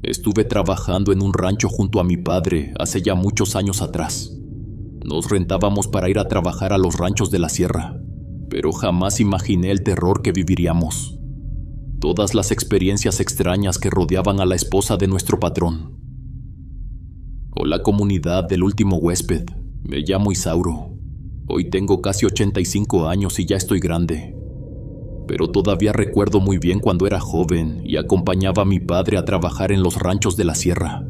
Estuve trabajando en un rancho junto a mi padre hace ya muchos años atrás. Nos rentábamos para ir a trabajar a los ranchos de la sierra, pero jamás imaginé el terror que viviríamos. Todas las experiencias extrañas que rodeaban a la esposa de nuestro patrón. Hola comunidad del último huésped, me llamo Isauro. Hoy tengo casi 85 años y ya estoy grande. Pero todavía recuerdo muy bien cuando era joven y acompañaba a mi padre a trabajar en los ranchos de la sierra.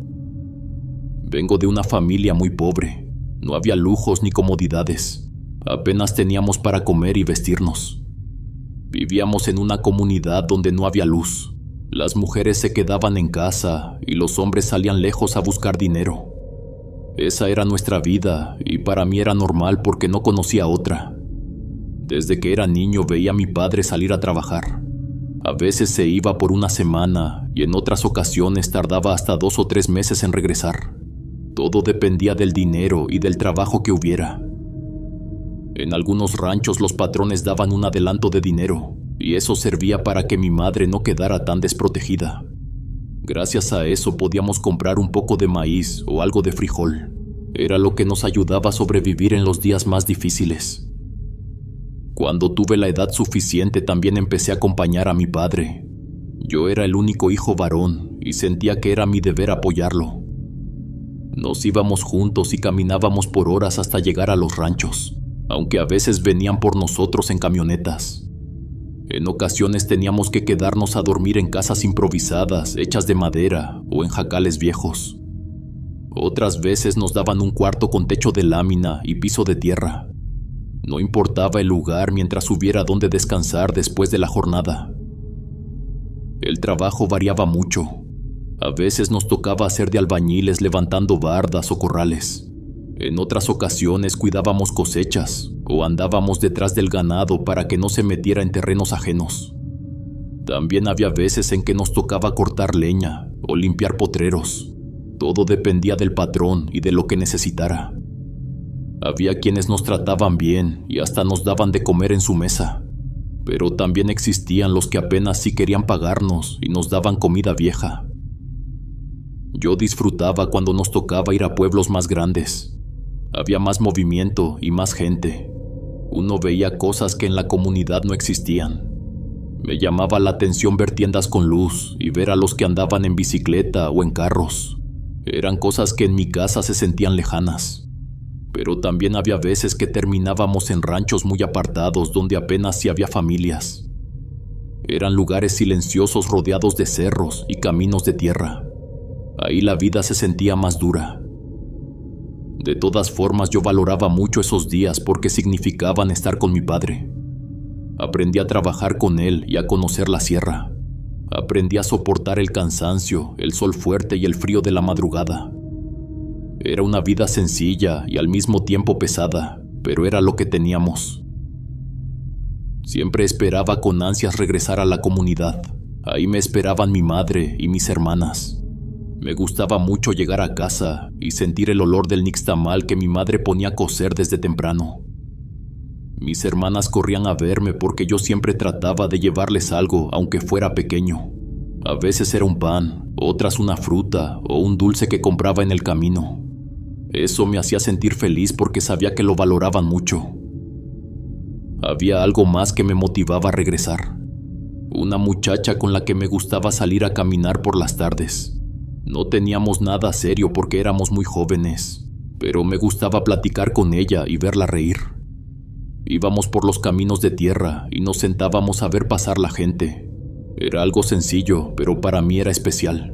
Vengo de una familia muy pobre, no había lujos ni comodidades, apenas teníamos para comer y vestirnos. Vivíamos en una comunidad donde no había luz, las mujeres se quedaban en casa y los hombres salían lejos a buscar dinero. Esa era nuestra vida y para mí era normal porque no conocía otra. Desde que era niño veía a mi padre salir a trabajar. A veces se iba por una semana y en otras ocasiones tardaba hasta 2 o 3 meses en regresar. Todo dependía del dinero y del trabajo que hubiera. En algunos ranchos los patrones daban un adelanto de dinero y eso servía para que mi madre no quedara tan desprotegida. Gracias a eso podíamos comprar un poco de maíz o algo de frijol. Era lo que nos ayudaba a sobrevivir en los días más difíciles. Cuando tuve la edad suficiente también empecé a acompañar a mi padre. Yo era el único hijo varón y sentía que era mi deber apoyarlo. Nos íbamos juntos y caminábamos por horas hasta llegar a los ranchos, aunque a veces venían por nosotros en camionetas. En ocasiones teníamos que quedarnos a dormir en casas improvisadas hechas de madera o en jacales viejos. Otras veces nos daban un cuarto con techo de lámina y piso de tierra. No importaba el lugar mientras hubiera donde descansar después de la jornada. El trabajo variaba mucho. A veces nos tocaba hacer de albañiles levantando bardas o corrales. En otras ocasiones cuidábamos cosechas o andábamos detrás del ganado para que no se metiera en terrenos ajenos. También había veces en que nos tocaba cortar leña o limpiar potreros. Todo dependía del patrón y de lo que necesitara. Había quienes nos trataban bien y hasta nos daban de comer en su mesa, pero también existían los que apenas sí querían pagarnos y nos daban comida vieja. Yo disfrutaba cuando nos tocaba ir a pueblos más grandes. Había más movimiento y más gente. Uno veía cosas que en la comunidad no existían. Me llamaba la atención ver tiendas con luz y ver a los que andaban en bicicleta o en carros. Eran cosas que en mi casa se sentían lejanas. Pero también había veces que terminábamos en ranchos muy apartados donde apenas sí había familias. Eran lugares silenciosos rodeados de cerros y caminos de tierra. Ahí la vida se sentía más dura. De todas formas, yo valoraba mucho esos días porque significaban estar con mi padre. Aprendí a trabajar con él y a conocer la sierra. Aprendí a soportar el cansancio, el sol fuerte y el frío de la madrugada. Era una vida sencilla y al mismo tiempo pesada, pero era lo que teníamos. Siempre esperaba con ansias regresar a la comunidad. Ahí me esperaban mi madre y mis hermanas. Me gustaba mucho llegar a casa y sentir el olor del nixtamal que mi madre ponía a cocer desde temprano. Mis hermanas corrían a verme porque yo siempre trataba de llevarles algo, aunque fuera pequeño. A veces era un pan, otras una fruta o un dulce que compraba en el camino. Eso me hacía sentir feliz porque sabía que lo valoraban mucho. Había algo más que me motivaba a regresar. Una muchacha con la que me gustaba salir a caminar por las tardes. No teníamos nada serio porque éramos muy jóvenes, pero me gustaba platicar con ella y verla reír. Íbamos por los caminos de tierra y nos sentábamos a ver pasar la gente. Era algo sencillo, pero para mí era especial.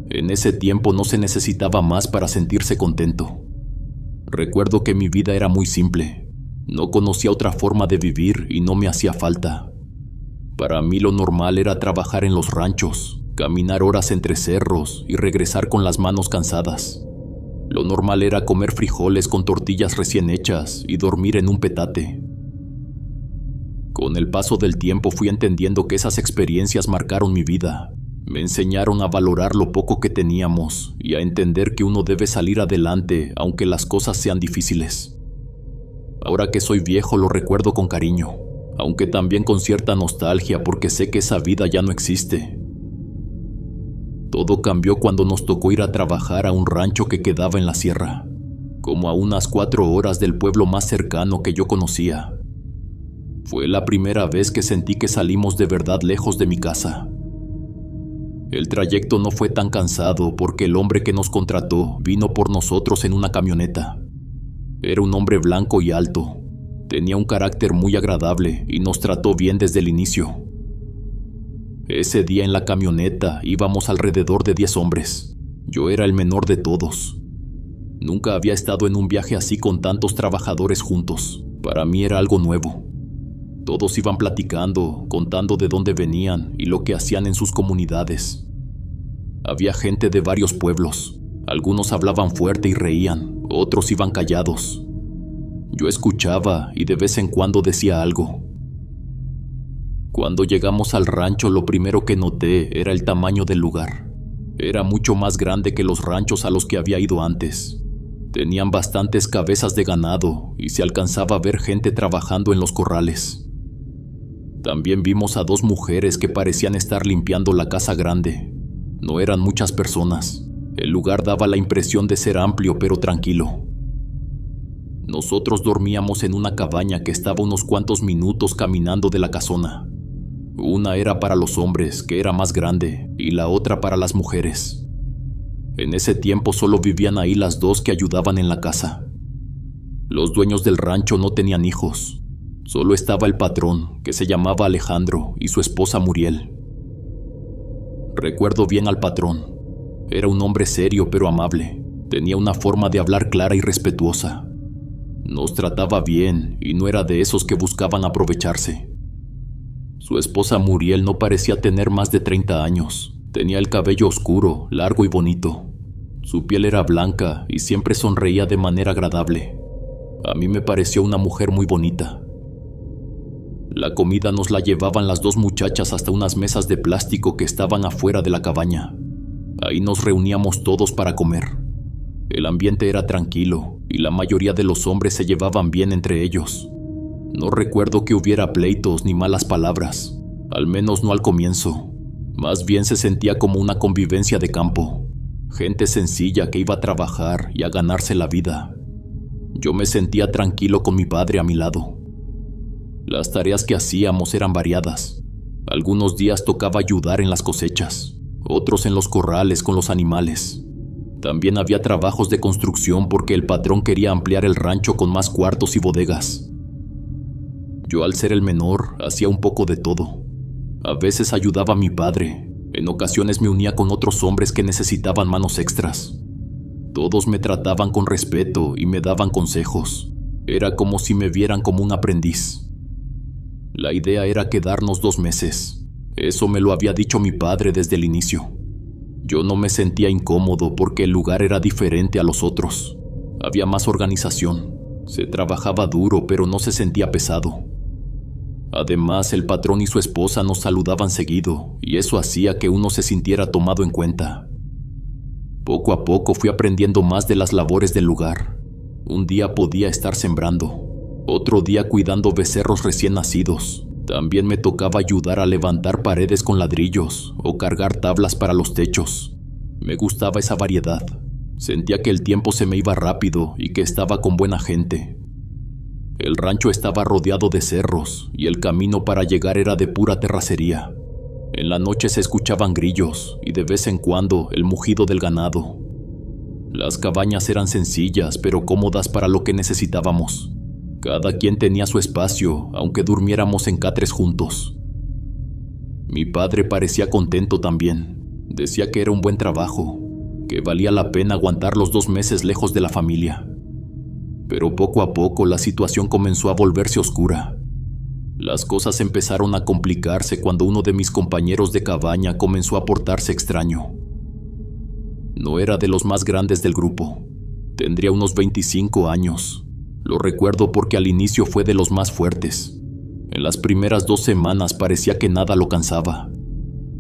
En ese tiempo no se necesitaba más para sentirse contento. Recuerdo que mi vida era muy simple. No conocía otra forma de vivir y no me hacía falta. Para mí lo normal era trabajar en los ranchos, caminar horas entre cerros y regresar con las manos cansadas. Lo normal era comer frijoles con tortillas recién hechas y dormir en un petate. Con el paso del tiempo fui entendiendo que esas experiencias marcaron mi vida. Me enseñaron a valorar lo poco que teníamos y a entender que uno debe salir adelante aunque las cosas sean difíciles. Ahora que soy viejo lo recuerdo con cariño, aunque también con cierta nostalgia porque sé que esa vida ya no existe. Todo cambió cuando nos tocó ir a trabajar a un rancho que quedaba en la sierra, como a unas 4 horas del pueblo más cercano que yo conocía. Fue la primera vez que sentí que salimos de verdad lejos de mi casa. El trayecto no fue tan cansado porque el hombre que nos contrató vino por nosotros en una camioneta. Era un hombre blanco y alto. Tenía un carácter muy agradable y nos trató bien desde el inicio. Ese día en la camioneta íbamos alrededor de 10 hombres. Yo era el menor de todos. Nunca había estado en un viaje así con tantos trabajadores juntos. Para mí era algo nuevo. Todos iban platicando, contando de dónde venían y lo que hacían en sus comunidades. Había gente de varios pueblos. Algunos hablaban fuerte y reían, otros iban callados. Yo escuchaba y de vez en cuando decía algo. Cuando llegamos al rancho, lo primero que noté era el tamaño del lugar. Era mucho más grande que los ranchos a los que había ido antes. Tenían bastantes cabezas de ganado y se alcanzaba a ver gente trabajando en los corrales. También vimos a 2 mujeres que parecían estar limpiando la casa grande. No eran muchas personas. El lugar daba la impresión de ser amplio pero tranquilo. Nosotros dormíamos en una cabaña que estaba unos cuantos minutos caminando de la casona. Una era para los hombres, que era más grande, y la otra para las mujeres. En ese tiempo solo vivían ahí las 2 que ayudaban en la casa. Los dueños del rancho no tenían hijos. Solo estaba el patrón, que se llamaba Alejandro, y su esposa Muriel. Recuerdo bien al patrón. Era un hombre serio pero amable. Tenía una forma de hablar clara y respetuosa. Nos trataba bien y no era de esos que buscaban aprovecharse. Su esposa Muriel no parecía tener más de 30 años. Tenía el cabello oscuro, largo y bonito. Su piel era blanca y siempre sonreía de manera agradable. A mí me pareció una mujer muy bonita. La comida nos la llevaban las 2 muchachas hasta unas mesas de plástico que estaban afuera de la cabaña. Ahí nos reuníamos todos para comer. El ambiente era tranquilo y la mayoría de los hombres se llevaban bien entre ellos. No recuerdo que hubiera pleitos ni malas palabras, al menos no al comienzo. Más bien se sentía como una convivencia de campo. Gente sencilla que iba a trabajar y a ganarse la vida. Yo me sentía tranquilo con mi padre a mi lado. Las tareas que hacíamos eran variadas. Algunos días tocaba ayudar en las cosechas, otros en los corrales con los animales. También había trabajos de construcción porque el patrón quería ampliar el rancho con más cuartos y bodegas. Yo, al ser el menor, hacía un poco de todo. A veces ayudaba a mi padre. En ocasiones me unía con otros hombres que necesitaban manos extras. Todos me trataban con respeto y me daban consejos. Era como si me vieran como un aprendiz. La idea era quedarnos 2 meses. Eso me lo había dicho mi padre desde el inicio. Yo no me sentía incómodo porque el lugar era diferente a los otros. Había más organización. Se trabajaba duro, pero no se sentía pesado. Además, el patrón y su esposa nos saludaban seguido, y eso hacía que uno se sintiera tomado en cuenta. Poco a poco fui aprendiendo más de las labores del lugar. Un día podía estar sembrando, otro día cuidando becerros recién nacidos. También me tocaba ayudar a levantar paredes con ladrillos o cargar tablas para los techos. Me gustaba esa variedad. Sentía que el tiempo se me iba rápido y que estaba con buena gente. El rancho estaba rodeado de cerros y el camino para llegar era de pura terracería. En la noche se escuchaban grillos y de vez en cuando el mugido del ganado. Las cabañas eran sencillas pero cómodas para lo que necesitábamos. Cada quien tenía su espacio, aunque durmiéramos en catres juntos. Mi padre parecía contento también. Decía que era un buen trabajo, que valía la pena aguantar los 2 meses lejos de la familia. Pero poco a poco la situación comenzó a volverse oscura. Las cosas empezaron a complicarse cuando uno de mis compañeros de cabaña comenzó a portarse extraño. No era de los más grandes del grupo. Tendría unos 25 años. Lo recuerdo porque al inicio fue de los más fuertes. En las primeras 2 semanas parecía que nada lo cansaba.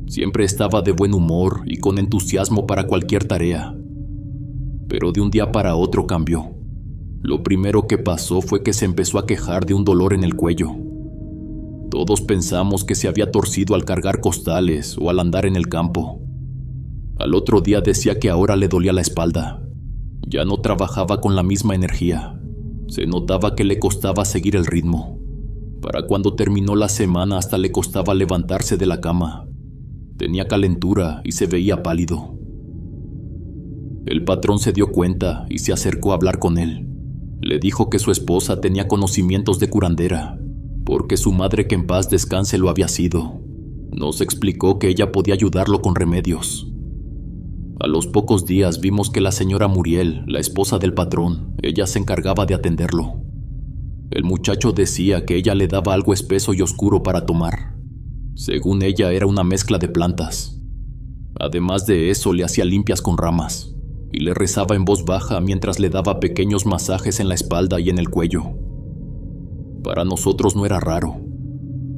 Siempre estaba de buen humor y con entusiasmo para cualquier tarea. Pero de un día para otro cambió. Lo primero que pasó fue que se empezó a quejar de un dolor en el cuello. Todos pensamos que se había torcido al cargar costales o al andar en el campo. Al otro día decía que ahora le dolía la espalda. Ya no trabajaba con la misma energía. Se notaba que le costaba seguir el ritmo. Para cuando terminó la semana hasta le costaba levantarse de la cama. Tenía calentura y se veía pálido. El patrón se dio cuenta y se acercó a hablar con él. Le dijo que su esposa tenía conocimientos de curandera, porque su madre, que en paz descanse, lo había sido. Nos explicó que ella podía ayudarlo con remedios. A los pocos días vimos que la señora Muriel, la esposa del patrón, ella se encargaba de atenderlo. El muchacho decía que ella le daba algo espeso y oscuro para tomar. Según ella, era una mezcla de plantas. Además de eso, le hacía limpias con ramas y le rezaba en voz baja mientras le daba pequeños masajes en la espalda y en el cuello. Para nosotros no era raro.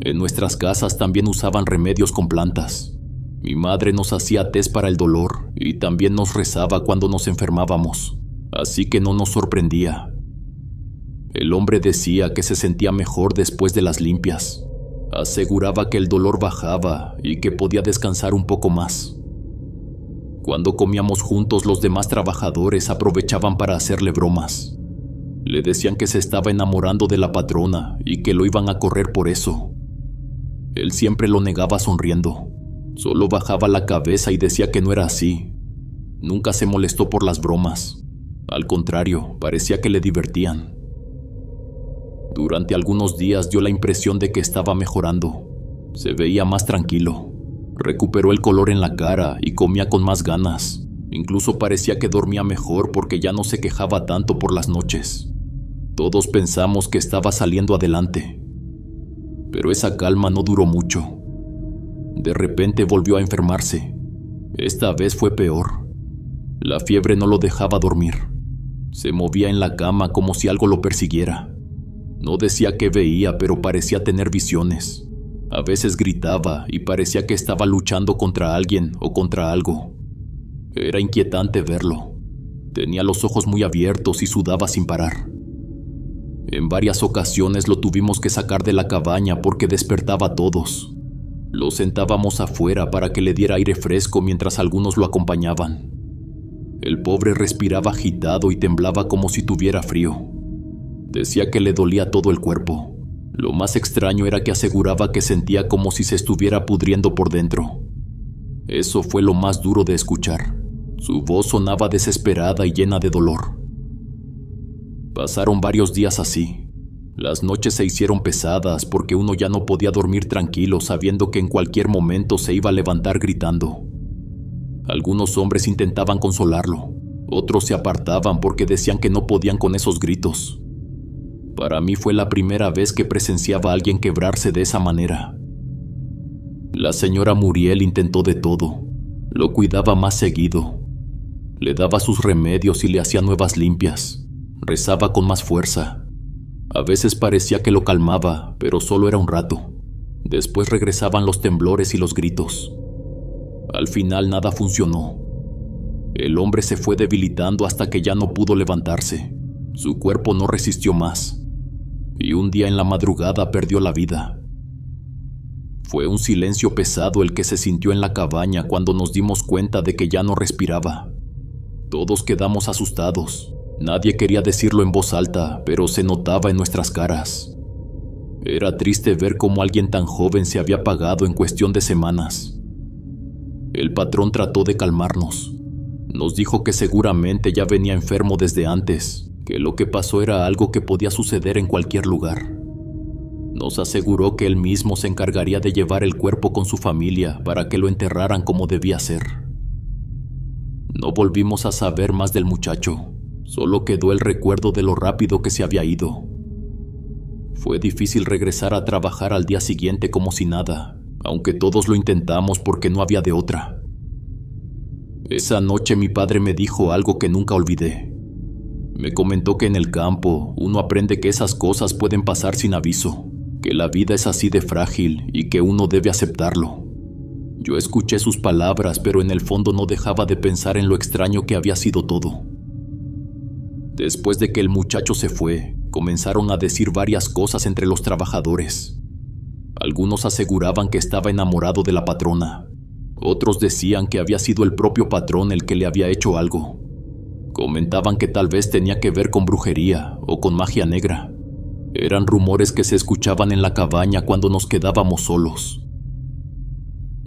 En nuestras casas también usaban remedios con plantas. Mi madre nos hacía tés para el dolor y también nos rezaba cuando nos enfermábamos, así que no nos sorprendía. El hombre decía que se sentía mejor después de las limpias. Aseguraba que el dolor bajaba y que podía descansar un poco más. Cuando comíamos juntos, los demás trabajadores aprovechaban para hacerle bromas. Le decían que se estaba enamorando de la patrona y que lo iban a correr por eso. Él siempre lo negaba sonriendo. Solo bajaba la cabeza y decía que no era así. Nunca se molestó por las bromas. Al contrario, parecía que le divertían. Durante algunos días dio la impresión de que estaba mejorando. Se veía más tranquilo. Recuperó el color en la cara y comía con más ganas. Incluso parecía que dormía mejor porque ya no se quejaba tanto por las noches. Todos pensamos que estaba saliendo adelante. Pero esa calma no duró mucho. De repente volvió a enfermarse. Esta vez fue peor. La fiebre no lo dejaba dormir. Se movía en la cama como si algo lo persiguiera. No decía qué veía, pero parecía tener visiones. A veces gritaba y parecía que estaba luchando contra alguien o contra algo. Era inquietante verlo. Tenía los ojos muy abiertos y sudaba sin parar. En varias ocasiones lo tuvimos que sacar de la cabaña porque despertaba a todos. Lo sentábamos afuera para que le diera aire fresco mientras algunos lo acompañaban. El pobre respiraba agitado y temblaba como si tuviera frío. Decía que le dolía todo el cuerpo. Lo más extraño era que aseguraba que sentía como si se estuviera pudriendo por dentro. Eso fue lo más duro de escuchar. Su voz sonaba desesperada y llena de dolor. Pasaron varios días así. Las noches se hicieron pesadas porque uno ya no podía dormir tranquilo sabiendo que en cualquier momento se iba a levantar gritando. Algunos hombres intentaban consolarlo. Otros se apartaban porque decían que no podían con esos gritos. Para mí fue la primera vez que presenciaba a alguien quebrarse de esa manera. La señora Muriel intentó de todo. Lo cuidaba más seguido. Le daba sus remedios y le hacía nuevas limpias. Rezaba con más fuerza. A veces parecía que lo calmaba, pero solo era un rato. Después regresaban los temblores y los gritos. Al final nada funcionó. El hombre se fue debilitando hasta que ya no pudo levantarse. Su cuerpo no resistió más. Y un día en la madrugada perdió la vida. Fue un silencio pesado el que se sintió en la cabaña cuando nos dimos cuenta de que ya no respiraba. Todos quedamos asustados. Nadie quería decirlo en voz alta, pero se notaba en nuestras caras. Era triste ver cómo alguien tan joven se había apagado en cuestión de semanas. El patrón trató de calmarnos. Nos dijo que seguramente ya venía enfermo desde antes, que lo que pasó era algo que podía suceder en cualquier lugar. Nos aseguró que él mismo se encargaría de llevar el cuerpo con su familia para que lo enterraran como debía ser. No volvimos a saber más del muchacho, solo quedó el recuerdo de lo rápido que se había ido. Fue difícil regresar a trabajar al día siguiente como si nada, aunque todos lo intentamos porque no había de otra. Esa noche mi padre me dijo algo que nunca olvidé. Me comentó que en el campo uno aprende que esas cosas pueden pasar sin aviso, que la vida es así de frágil y que uno debe aceptarlo. Yo escuché sus palabras, pero en el fondo no dejaba de pensar en lo extraño que había sido todo. Después de que el muchacho se fue, comenzaron a decir varias cosas entre los trabajadores. Algunos aseguraban que estaba enamorado de la patrona. Otros decían que había sido el propio patrón el que le había hecho algo. Comentaban que tal vez tenía que ver con brujería o con magia negra. Eran rumores que se escuchaban en la cabaña cuando nos quedábamos solos.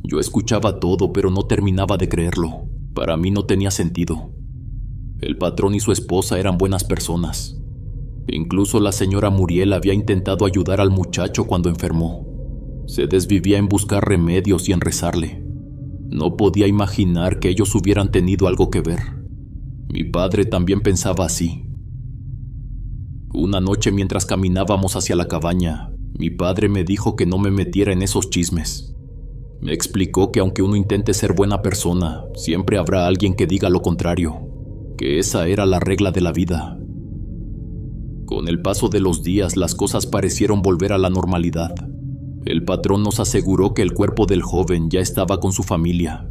Yo escuchaba todo, pero no terminaba de creerlo. Para mí no tenía sentido. El patrón y su esposa eran buenas personas. Incluso la señora Muriel había intentado ayudar al muchacho cuando enfermó. Se desvivía en buscar remedios y en rezarle. No podía imaginar que ellos hubieran tenido algo que ver. Mi padre también pensaba así. Una noche, mientras caminábamos hacia la cabaña, mi padre me dijo que no me metiera en esos chismes. Me explicó que aunque uno intente ser buena persona, siempre habrá alguien que diga lo contrario, que esa era la regla de la vida. Con el paso de los días, las cosas parecieron volver a la normalidad. El patrón nos aseguró que el cuerpo del joven ya estaba con su familia.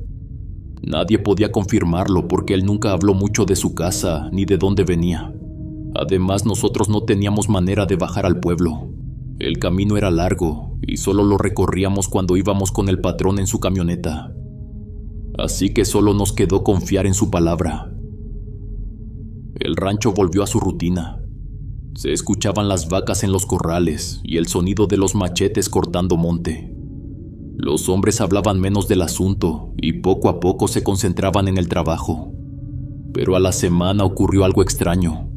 Nadie podía confirmarlo porque él nunca habló mucho de su casa ni de dónde venía. Además, nosotros no teníamos manera de bajar al pueblo. El camino era largo y solo lo recorríamos cuando íbamos con el patrón en su camioneta. Así que solo nos quedó confiar en su palabra. El rancho volvió a su rutina. Se escuchaban las vacas en los corrales y el sonido de los machetes cortando monte. Los hombres hablaban menos del asunto y poco a poco se concentraban en el trabajo. Pero a la semana ocurrió algo extraño.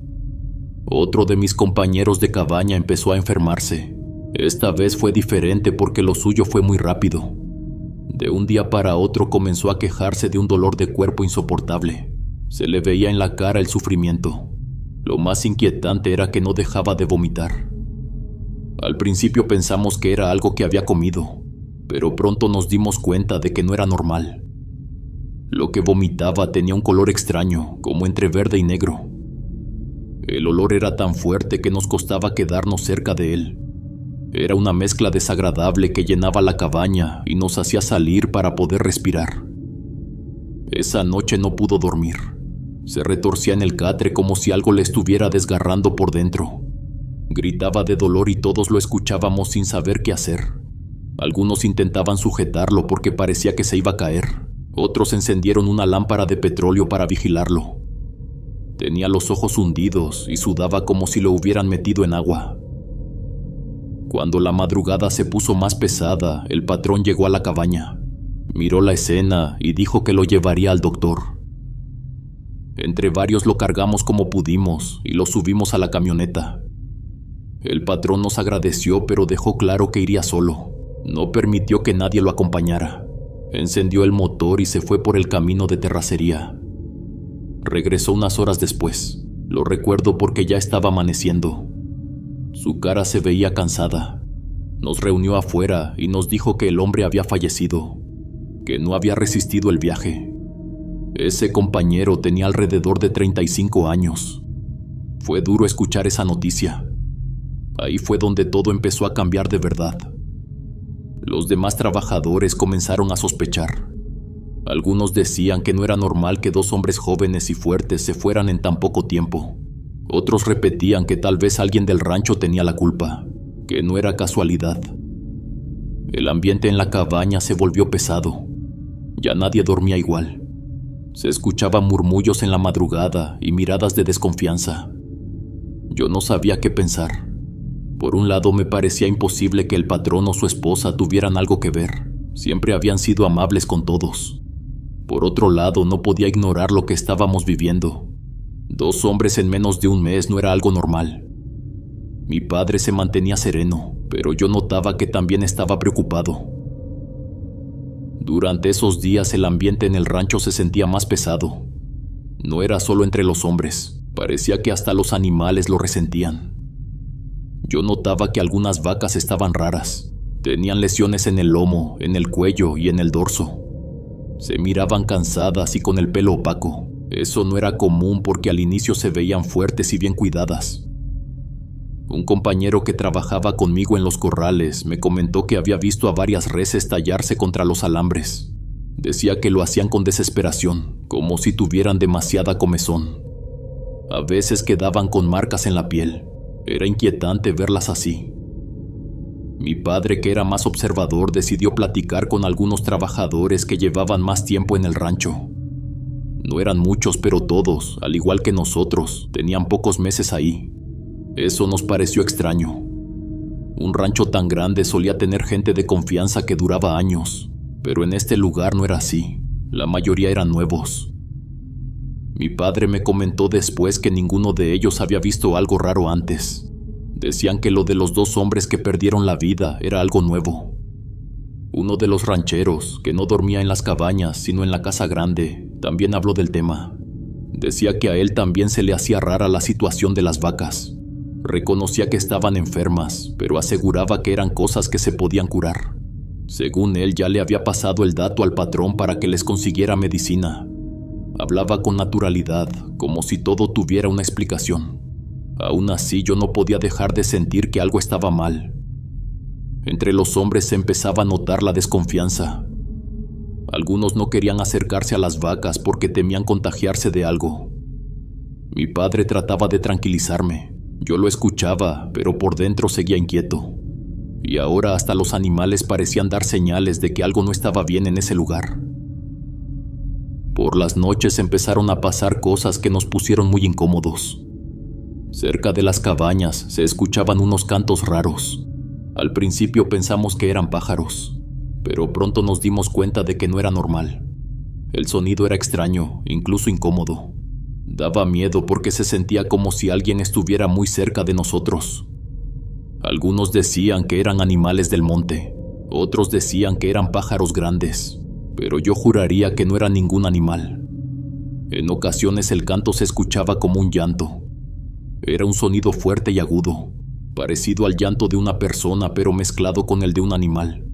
Otro de mis compañeros de cabaña empezó a enfermarse. Esta vez fue diferente porque lo suyo fue muy rápido. De un día para otro comenzó a quejarse de un dolor de cuerpo insoportable. Se le veía en la cara el sufrimiento. Lo más inquietante era que no dejaba de vomitar. Al principio pensamos que era algo que había comido, pero pronto nos dimos cuenta de que no era normal. Lo que vomitaba tenía un color extraño, como entre verde y negro. El olor era tan fuerte que nos costaba quedarnos cerca de él. Era una mezcla desagradable que llenaba la cabaña y nos hacía salir para poder respirar. Esa noche no pudo dormir. Se retorcía en el catre como si algo le estuviera desgarrando por dentro. Gritaba de dolor y todos lo escuchábamos sin saber qué hacer. Algunos intentaban sujetarlo porque parecía que se iba a caer. Otros encendieron una lámpara de petróleo para vigilarlo. Tenía los ojos hundidos y sudaba como si lo hubieran metido en agua. Cuando la madrugada se puso más pesada, el patrón llegó a la cabaña. Miró la escena y dijo que lo llevaría al doctor. Entre varios lo cargamos como pudimos y lo subimos a la camioneta. El patrón nos agradeció, pero dejó claro que iría solo. No permitió que nadie lo acompañara. Encendió el motor y se fue por el camino de terracería. Regresó unas horas después. Lo recuerdo porque ya estaba amaneciendo. Su cara se veía cansada. Nos reunió afuera y nos dijo que el hombre había fallecido, que no había resistido el viaje. Ese compañero tenía alrededor de 35 años. Fue duro escuchar esa noticia. Ahí fue donde todo empezó a cambiar de verdad. Los demás trabajadores comenzaron a sospechar. Algunos decían que no era normal que dos hombres jóvenes y fuertes se fueran en tan poco tiempo. Otros repetían que tal vez alguien del rancho tenía la culpa, que no era casualidad. El ambiente en la cabaña se volvió pesado. Ya nadie dormía igual. Se escuchaban murmullos en la madrugada y miradas de desconfianza. Yo no sabía qué pensar. Por un lado me parecía imposible que el patrón o su esposa tuvieran algo que ver. Siempre habían sido amables con todos. Por otro lado, no podía ignorar lo que estábamos viviendo. 2 hombres en menos de un mes no era algo normal. Mi padre se mantenía sereno, pero yo notaba que también estaba preocupado. Durante esos días el ambiente en el rancho se sentía más pesado. No era solo entre los hombres, parecía que hasta los animales lo resentían. Yo notaba que algunas vacas estaban raras. Tenían lesiones en el lomo, en el cuello y en el dorso. Se miraban cansadas y con el pelo opaco. Eso no era común porque al inicio se veían fuertes y bien cuidadas. Un compañero que trabajaba conmigo en los corrales me comentó que había visto a varias reses tallarse contra los alambres. Decía que lo hacían con desesperación, como si tuvieran demasiada comezón. A veces quedaban con marcas en la piel. Era inquietante verlas así. Mi padre, que era más observador, decidió platicar con algunos trabajadores que llevaban más tiempo en el rancho. No eran muchos, pero todos, al igual que nosotros, tenían pocos meses ahí. Eso nos pareció extraño. Un rancho tan grande solía tener gente de confianza que duraba años, pero en este lugar no era así. La mayoría eran nuevos. Mi padre me comentó después que ninguno de ellos había visto algo raro antes. Decían que lo de los 2 hombres que perdieron la vida era algo nuevo. Uno de los rancheros, que no dormía en las cabañas sino en la casa grande, también habló del tema. Decía que a él también se le hacía rara la situación de las vacas. Reconocía que estaban enfermas, pero aseguraba que eran cosas que se podían curar. Según él, ya le había pasado el dato al patrón para que les consiguiera medicina. Hablaba con naturalidad, como si todo tuviera una explicación. Aún así, yo no podía dejar de sentir que algo estaba mal. Entre los hombres se empezaba a notar la desconfianza. Algunos no querían acercarse a las vacas porque temían contagiarse de algo. Mi padre trataba de tranquilizarme. Yo lo escuchaba, pero por dentro seguía inquieto. Y ahora hasta los animales parecían dar señales de que algo no estaba bien en ese lugar. Por las noches empezaron a pasar cosas que nos pusieron muy incómodos. Cerca de las cabañas se escuchaban unos cantos raros. Al principio pensamos que eran pájaros, pero pronto nos dimos cuenta de que no era normal. El sonido era extraño, incluso incómodo. Daba miedo porque se sentía como si alguien estuviera muy cerca de nosotros. Algunos decían que eran animales del monte, otros decían que eran pájaros grandes, pero yo juraría que no era ningún animal. En ocasiones el canto se escuchaba como un llanto. Era un sonido fuerte y agudo, parecido al llanto de una persona pero mezclado con el de un animal.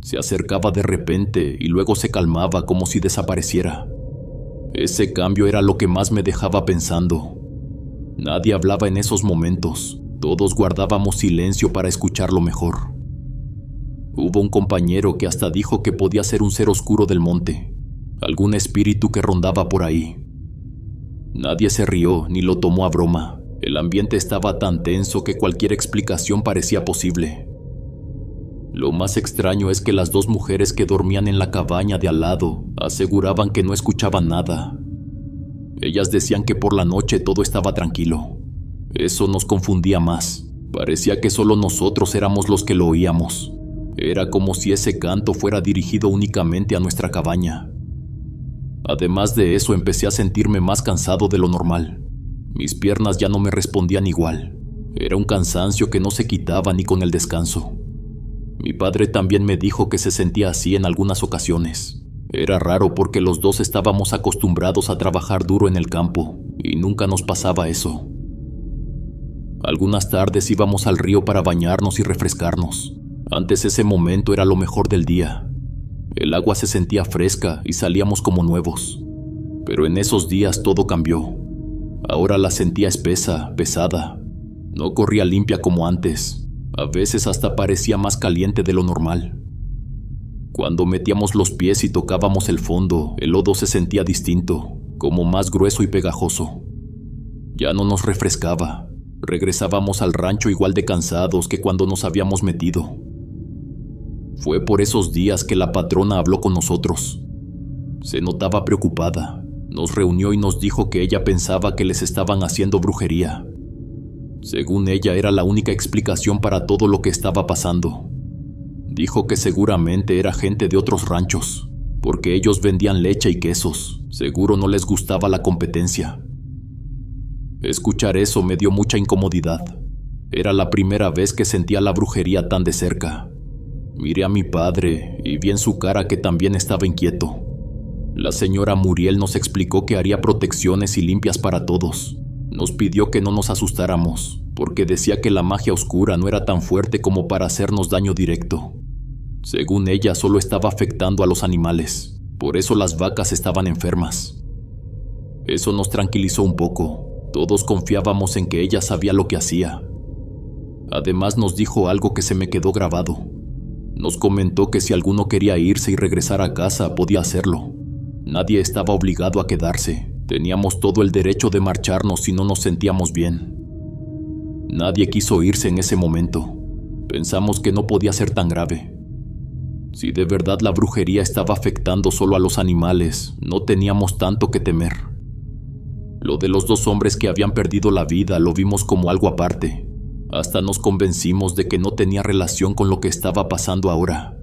Se acercaba de repente y luego se calmaba como si desapareciera. Ese cambio era lo que más me dejaba pensando. Nadie hablaba en esos momentos, todos guardábamos silencio para escucharlo mejor. Hubo un compañero que hasta dijo que podía ser un ser oscuro del monte, algún espíritu que rondaba por ahí. Nadie se rió ni lo tomó a broma. El ambiente estaba tan tenso que cualquier explicación parecía posible. Lo más extraño es que las 2 mujeres que dormían en la cabaña de al lado aseguraban que no escuchaban nada. Ellas decían que por la noche todo estaba tranquilo. Eso nos confundía más. Parecía que solo nosotros éramos los que lo oíamos. Era como si ese canto fuera dirigido únicamente a nuestra cabaña. Además de eso, empecé a sentirme más cansado de lo normal. Mis piernas ya no me respondían igual. Era un cansancio que no se quitaba ni con el descanso. Mi padre también me dijo que se sentía así en algunas ocasiones. Era raro porque los 2 estábamos acostumbrados a trabajar duro en el campo y nunca nos pasaba eso. Algunas tardes íbamos al río para bañarnos y refrescarnos. Antes ese momento era lo mejor del día. El agua se sentía fresca y salíamos como nuevos. Pero en esos días todo cambió. Ahora la sentía espesa, pesada. No corría limpia como antes. A veces hasta parecía más caliente de lo normal. Cuando metíamos los pies y tocábamos el fondo, el lodo se sentía distinto, como más grueso y pegajoso. Ya no nos refrescaba. Regresábamos al rancho igual de cansados que cuando nos habíamos metido. Fue por esos días que la patrona habló con nosotros. Se notaba preocupada. Nos reunió y nos dijo que ella pensaba que les estaban haciendo brujería. Según ella, era la única explicación para todo lo que estaba pasando. Dijo que seguramente era gente de otros ranchos, porque ellos vendían leche y quesos. Seguro no les gustaba la competencia. Escuchar eso me dio mucha incomodidad. Era la primera vez que sentía la brujería tan de cerca. Miré a mi padre y vi en su cara que también estaba inquieto. La señora Muriel nos explicó que haría protecciones y limpias para todos. Nos pidió que no nos asustáramos, porque decía que la magia oscura no era tan fuerte como para hacernos daño directo. Según ella, solo estaba afectando a los animales, por eso las vacas estaban enfermas. Eso nos tranquilizó un poco. Todos confiábamos en que ella sabía lo que hacía. Además nos dijo algo que se me quedó grabado. Nos comentó que si alguno quería irse y regresar a casa, podía hacerlo. Nadie estaba obligado a quedarse. Teníamos todo el derecho de marcharnos si no nos sentíamos bien. Nadie quiso irse en ese momento. Pensamos que no podía ser tan grave. Si de verdad la brujería estaba afectando solo a los animales, no teníamos tanto que temer. Lo de los 2 hombres que habían perdido la vida lo vimos como algo aparte. Hasta nos convencimos de que no tenía relación con lo que estaba pasando ahora.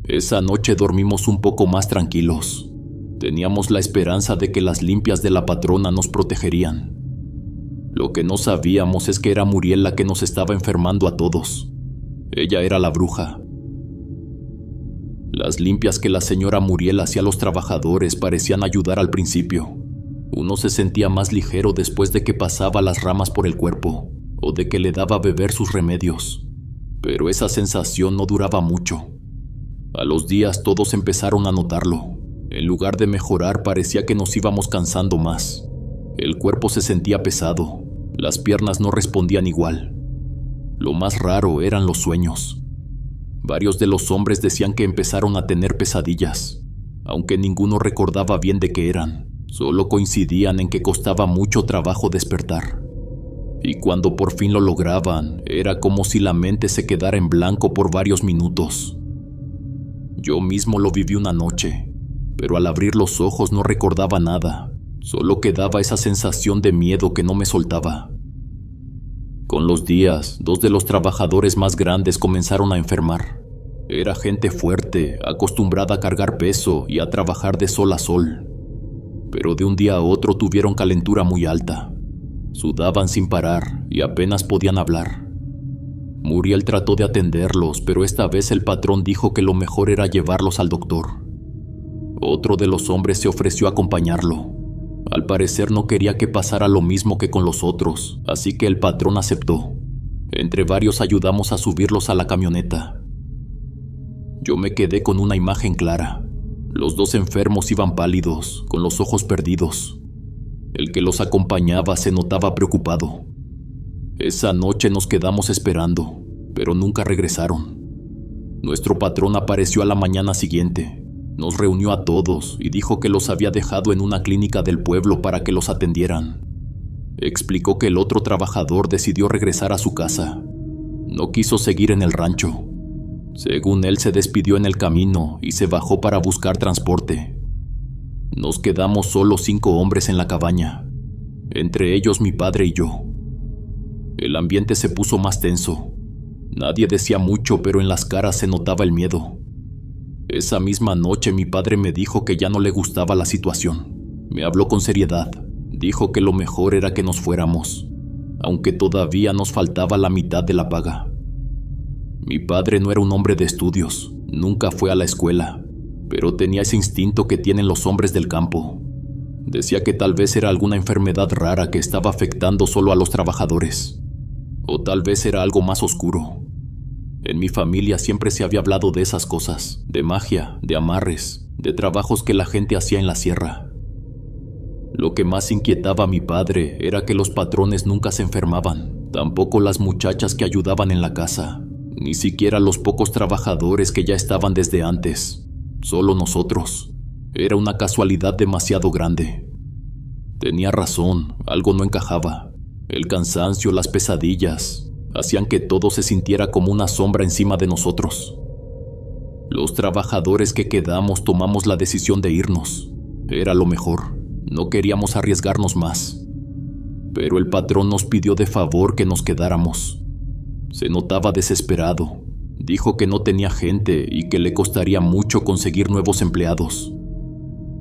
Esa noche dormimos un poco más tranquilos. Teníamos la esperanza de que las limpias de la patrona nos protegerían. Lo que no sabíamos es que era Muriel la que nos estaba enfermando a todos. Ella era la bruja. Las limpias que la señora Muriel hacía a los trabajadores parecían ayudar al principio. Uno se sentía más ligero después de que pasaba las ramas por el cuerpo o de que le daba a beber sus remedios. Pero esa sensación no duraba mucho. A los días todos empezaron a notarlo. En lugar de mejorar, parecía que nos íbamos cansando más. El cuerpo se sentía pesado. Las piernas no respondían igual. Lo más raro eran los sueños. Varios de los hombres decían que empezaron a tener pesadillas, aunque ninguno recordaba bien de qué eran. Solo coincidían en que costaba mucho trabajo despertar. Y cuando por fin lo lograban, era como si la mente se quedara en blanco por varios minutos. Yo mismo lo viví una noche, pero al abrir los ojos no recordaba nada. Solo quedaba esa sensación de miedo que no me soltaba. Con los días, 2 de los trabajadores más grandes comenzaron a enfermar. Era gente fuerte, acostumbrada a cargar peso y a trabajar de sol a sol. Pero de un día a otro tuvieron calentura muy alta. Sudaban sin parar y apenas podían hablar. Muriel trató de atenderlos, pero esta vez el patrón dijo que lo mejor era llevarlos al doctor. Otro de los hombres se ofreció a acompañarlo. Al parecer no quería que pasara lo mismo que con los otros, así que el patrón aceptó. Entre varios ayudamos a subirlos a la camioneta. Yo me quedé con una imagen clara. Los 2 enfermos iban pálidos, con los ojos perdidos. El que los acompañaba se notaba preocupado. Esa noche nos quedamos esperando, pero nunca regresaron. Nuestro patrón apareció a la mañana siguiente. Nos reunió a todos y dijo que los había dejado en una clínica del pueblo para que los atendieran. Explicó que el otro trabajador decidió regresar a su casa. No quiso seguir en el rancho. Según él, se despidió en el camino y se bajó para buscar transporte. Nos quedamos solo 5 hombres en la cabaña, entre ellos mi padre y yo. El ambiente se puso más tenso. Nadie decía mucho, pero en las caras se notaba el miedo. Esa misma noche mi padre me dijo que ya no le gustaba la situación. Me habló con seriedad. Dijo que lo mejor era que nos fuéramos, aunque todavía nos faltaba la mitad de la paga. Mi padre no era un hombre de estudios, nunca fue a la escuela, pero tenía ese instinto que tienen los hombres del campo. Decía que tal vez era alguna enfermedad rara que estaba afectando solo a los trabajadores, o tal vez era algo más oscuro. En mi familia siempre se había hablado de esas cosas, de magia, de amarres, de trabajos que la gente hacía en la sierra. Lo que más inquietaba a mi padre era que los patrones nunca se enfermaban, tampoco las muchachas que ayudaban en la casa, ni siquiera los pocos trabajadores que ya estaban desde antes, solo nosotros. Era una casualidad demasiado grande. Tenía razón, algo no encajaba. El cansancio, las pesadillas, hacían que todo se sintiera como una sombra encima de nosotros. Los trabajadores que quedamos tomamos la decisión de irnos. Era lo mejor, no queríamos arriesgarnos más. Pero el patrón nos pidió de favor que nos quedáramos. Se notaba desesperado. Dijo que no tenía gente y que le costaría mucho conseguir nuevos empleados.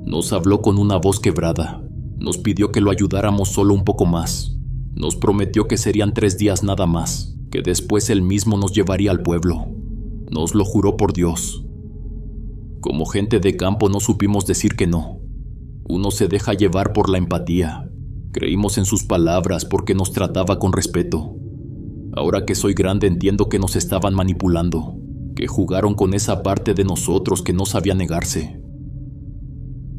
Nos habló con una voz quebrada. Nos pidió que lo ayudáramos solo un poco más. Nos prometió que serían 3 días nada más, que después él mismo nos llevaría al pueblo. Nos lo juró por Dios. Como gente de campo no supimos decir que no. Uno se deja llevar por la empatía. Creímos en sus palabras porque nos trataba con respeto. Ahora que soy grande entiendo que nos estaban manipulando, que jugaron con esa parte de nosotros que no sabía negarse.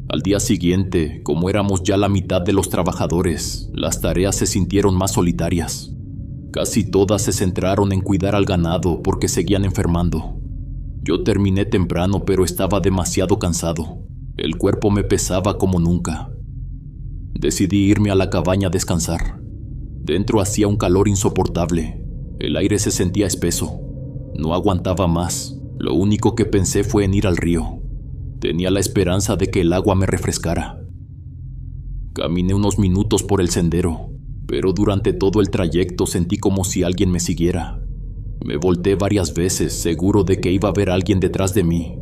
Al día siguiente, como éramos ya la mitad de los trabajadores, las tareas se sintieron más solitarias. Casi todas se centraron en cuidar al ganado porque seguían enfermando. Yo terminé temprano, pero estaba demasiado cansado. El cuerpo me pesaba como nunca. Decidí irme a la cabaña a descansar. Dentro hacía un calor insoportable. El aire se sentía espeso. No aguantaba más. Lo único que pensé fue en ir al río. Tenía la esperanza de que el agua me refrescara. Caminé unos minutos por el sendero, pero durante todo el trayecto sentí como si alguien me siguiera. Me volteé varias veces, seguro de que iba a haber alguien detrás de mí.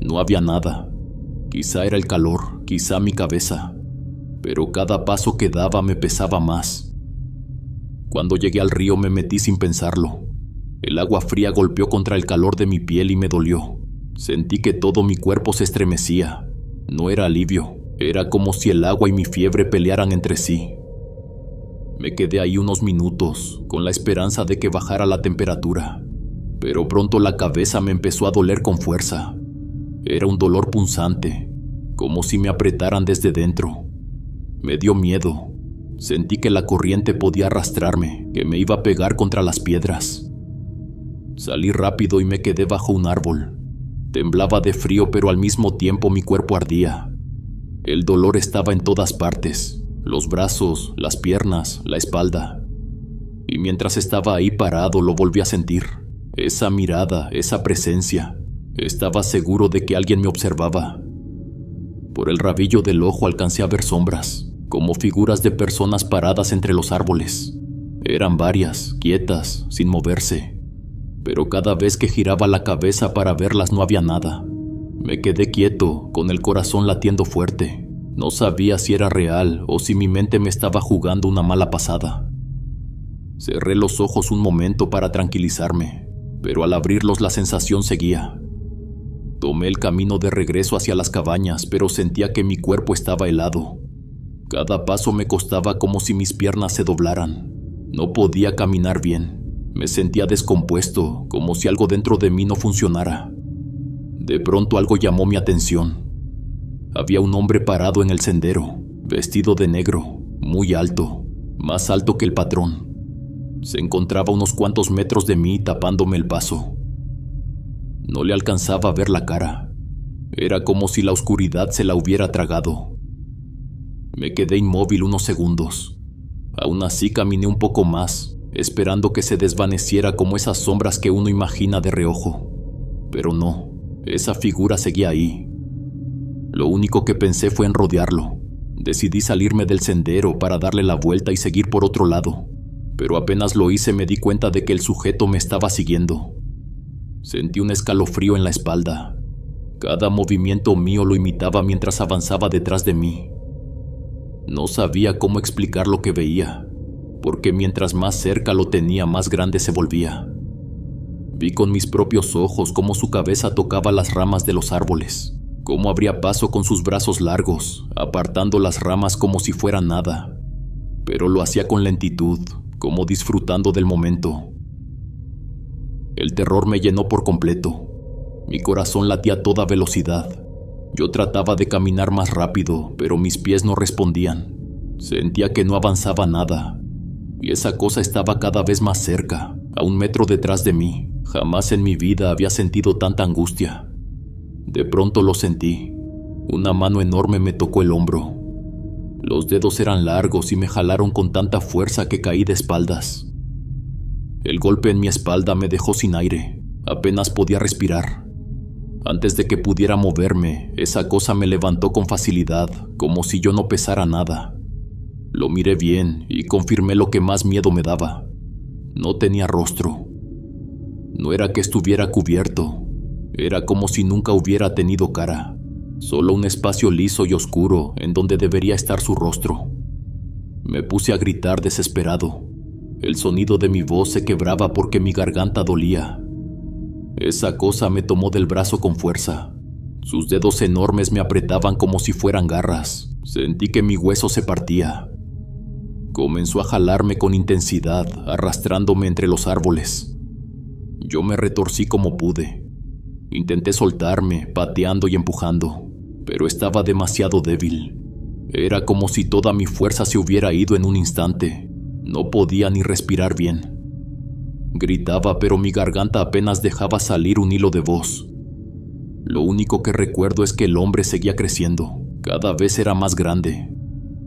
No había nada. Quizá era el calor, quizá mi cabeza, pero cada paso que daba me pesaba más. Cuando llegué al río me metí sin pensarlo. El agua fría golpeó contra el calor de mi piel y me dolió. Sentí que todo mi cuerpo se estremecía. No era alivio, era como si el agua y mi fiebre pelearan entre sí. Me quedé ahí unos minutos, con la esperanza de que bajara la temperatura, pero pronto la cabeza me empezó a doler con fuerza. Era un dolor punzante, como si me apretaran desde dentro. Me dio miedo. Sentí que la corriente podía arrastrarme, que me iba a pegar contra las piedras. Salí rápido y me quedé bajo un árbol. Temblaba de frío, pero al mismo tiempo mi cuerpo ardía. El dolor estaba en todas partes, los brazos, las piernas, la espalda. Y mientras estaba ahí parado lo volví a sentir. Esa mirada, esa presencia. Estaba seguro de que alguien me observaba. Por el rabillo del ojo alcancé a ver sombras, como figuras de personas paradas entre los árboles. Eran varias, quietas, sin moverse. Pero cada vez que giraba la cabeza para verlas no había nada. Me quedé quieto, con el corazón latiendo fuerte. No sabía si era real o si mi mente me estaba jugando una mala pasada. Cerré los ojos un momento para tranquilizarme, pero al abrirlos la sensación seguía. Tomé el camino de regreso hacia las cabañas, pero sentía que mi cuerpo estaba helado. Cada paso me costaba como si mis piernas se doblaran. No podía caminar bien. Me sentía descompuesto, como si algo dentro de mí no funcionara. De pronto algo llamó mi atención. Había un hombre parado en el sendero, vestido de negro, muy alto, más alto que el patrón. Se encontraba a unos cuantos metros de mí, tapándome el paso. No le alcanzaba a ver la cara. Era como si la oscuridad se la hubiera tragado. Me quedé inmóvil unos segundos. Aún así caminé un poco más, esperando que se desvaneciera como esas sombras que uno imagina de reojo. Pero no, esa figura seguía ahí. Lo único que pensé fue en rodearlo. Decidí salirme del sendero para darle la vuelta y seguir por otro lado. Pero apenas lo hice me di cuenta de que el sujeto me estaba siguiendo. Sentí un escalofrío en la espalda. Cada movimiento mío lo imitaba mientras avanzaba detrás de mí. No sabía cómo explicar lo que veía, porque mientras más cerca lo tenía, más grande se volvía. Vi con mis propios ojos cómo su cabeza tocaba las ramas de los árboles, cómo abría paso con sus brazos largos, apartando las ramas como si fuera nada. Pero lo hacía con lentitud, como disfrutando del momento. El terror me llenó por completo. Mi corazón latía a toda velocidad. Yo trataba de caminar más rápido, pero mis pies no respondían. Sentía que no avanzaba nada. Y esa cosa estaba cada vez más cerca, a 1 metro detrás de mí. Jamás en mi vida había sentido tanta angustia. De pronto lo sentí. Una mano enorme me tocó el hombro. Los dedos eran largos y me jalaron con tanta fuerza que caí de espaldas. El golpe en mi espalda me dejó sin aire. Apenas podía respirar. Antes de que pudiera moverme, esa cosa me levantó con facilidad, como si yo no pesara nada. Lo miré bien y confirmé lo que más miedo me daba. No tenía rostro. No era que estuviera cubierto. Era como si nunca hubiera tenido cara. Solo un espacio liso y oscuro en donde debería estar su rostro. Me puse a gritar desesperado. El sonido de mi voz se quebraba porque mi garganta dolía. Esa cosa me tomó del brazo con fuerza. Sus dedos enormes me apretaban como si fueran garras. Sentí que mi hueso se partía. Comenzó a jalarme con intensidad, arrastrándome entre los árboles. Yo me retorcí como pude. Intenté soltarme, pateando y empujando, pero estaba demasiado débil. Era como si toda mi fuerza se hubiera ido en un instante. No podía ni respirar bien. Gritaba, pero mi garganta apenas dejaba salir un hilo de voz. Lo único que recuerdo es que el hombre seguía creciendo. Cada vez era más grande.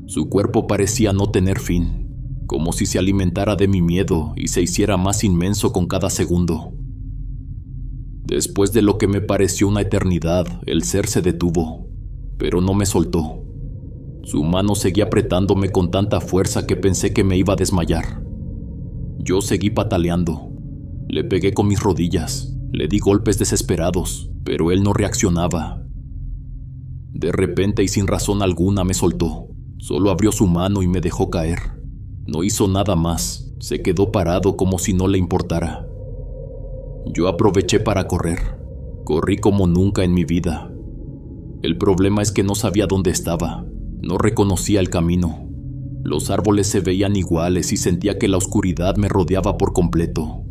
Su cuerpo parecía no tener fin, como si se alimentara de mi miedo y se hiciera más inmenso con cada segundo. Después de lo que me pareció una eternidad, el ser se detuvo, pero no me soltó. Su mano seguía apretándome con tanta fuerza que pensé que me iba a desmayar. Yo seguí pataleando. Le pegué con mis rodillas, le di golpes desesperados, pero él no reaccionaba. De repente y sin razón alguna me soltó. Solo abrió su mano y me dejó caer. No hizo nada más, se quedó parado como si no le importara. Yo aproveché para correr. Corrí como nunca en mi vida. El problema es que no sabía dónde estaba. No reconocía el camino. Los árboles se veían iguales y sentía que la oscuridad me rodeaba por completo.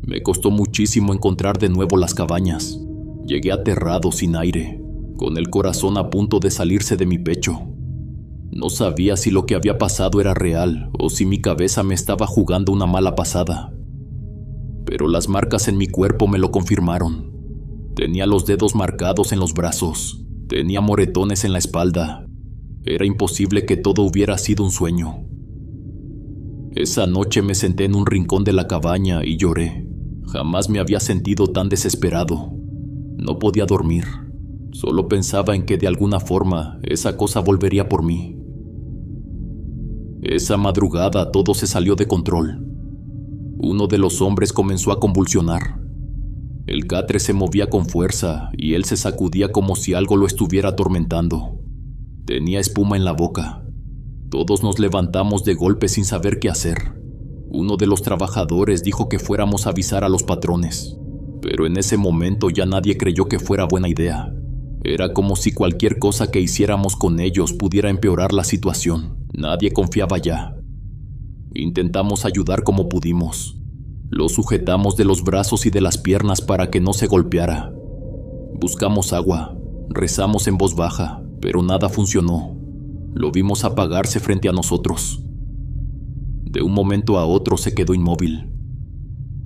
Me costó muchísimo encontrar de nuevo las cabañas. Llegué aterrado, sin aire, con el corazón a punto de salirse de mi pecho. No sabía si lo que había pasado era real o si mi cabeza me estaba jugando una mala pasada. Pero las marcas en mi cuerpo me lo confirmaron. Tenía los dedos marcados en los brazos, tenía moretones en la espalda. Era imposible que todo hubiera sido un sueño. Esa noche me senté en un rincón de la cabaña y lloré. Jamás me había sentido tan desesperado. No podía dormir. Solo pensaba en que de alguna forma esa cosa volvería por mí. Esa madrugada todo se salió de control. Uno de los hombres comenzó a convulsionar. El catre se movía con fuerza y él se sacudía como si algo lo estuviera atormentando. Tenía espuma en la boca. Todos nos levantamos de golpe sin saber qué hacer. Uno de los trabajadores dijo que fuéramos a avisar a los patrones, pero en ese momento ya nadie creyó que fuera buena idea. Era como si cualquier cosa que hiciéramos con ellos pudiera empeorar la situación. Nadie confiaba ya. Intentamos ayudar como pudimos. Lo sujetamos de los brazos y de las piernas para que no se golpeara. Buscamos agua, rezamos en voz baja, pero nada funcionó. Lo vimos apagarse frente a nosotros. De un momento a otro se quedó inmóvil.